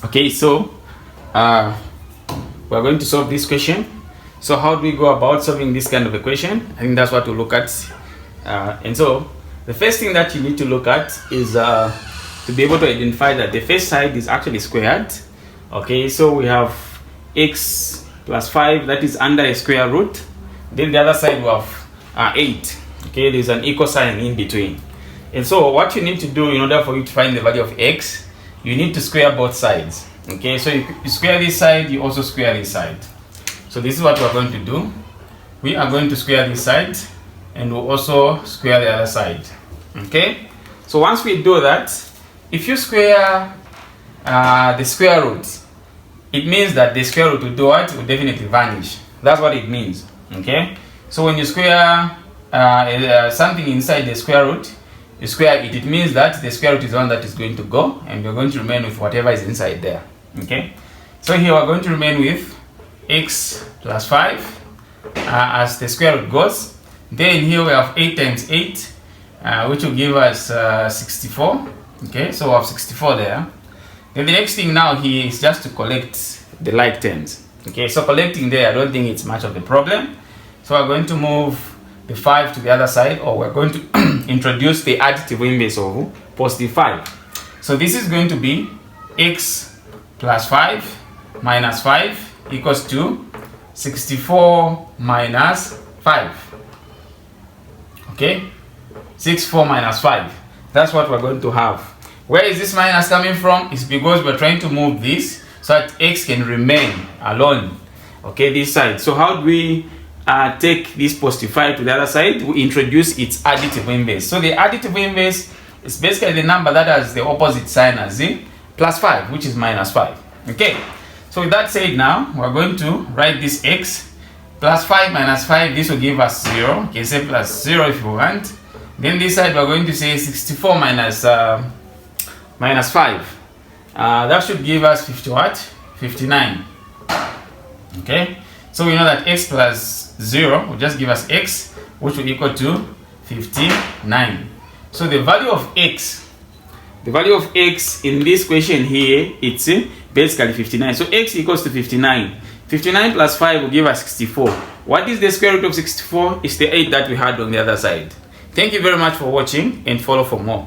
Okay, so we're going to solve this question. So how do we go about solving this kind of equation? I think that's what we'll look at. And so the first thing that you need to look at is to be able to identify that the first side is actually squared. Okay, so we have x plus 5, that is under a square root. Then the other side we have 8. Okay, there's an equal sign in between. And so what you need to do in order for you to find the value of x, you need to square both sides. Okay, so you square this side, you also square this side. So this is what we're going to do. We are going to square this side and we'll also square the other side. Okay, so once we do that, if you square the square root, it means that the square root will do what? Will definitely vanish. That's what it means. Okay, so when you square something inside the square root, you square it, it means that the square root is the one that is going to go, and we're going to remain with whatever is inside there. Okay, so here we're going to remain with x plus 5 as the square root goes. Then here we have 8 times 8, which will give us 64. Okay, so we have 64 there. Then the next thing now here is just to collect the like terms. Okay, so collecting there, I don't think it's much of a problem. So we're going to move the 5 to the other side, or we're going to introduce the additive inverse of positive 5. So this is going to be x plus 5 minus 5 equals to 64 minus 5. Okay, 64 minus 5. That's what we're going to have. Where is this minus coming from? It's because we're trying to move this so that x can remain alone. Okay, this side. So how do we take this positive 5 to the other side? We introduce its additive inverse. So the additive inverse is basically the number that has the opposite sign as the plus 5, which is minus 5. Okay, so with that said, now we're going to write this x plus 5 minus 5. This will give us 0. You can say plus 0 if you want. Then this side we're going to say 64 minus 5. That should give us 50 what? 59. Okay, so we know that x plus 0 will just give us x, which will equal to 59. So the value of x in this question here, it's basically 59. So x equals to 59. 59 plus 5 will give us 64. What is the square root of 64? It's the 8 that we had on the other side. Thank you very much for watching, and follow for more.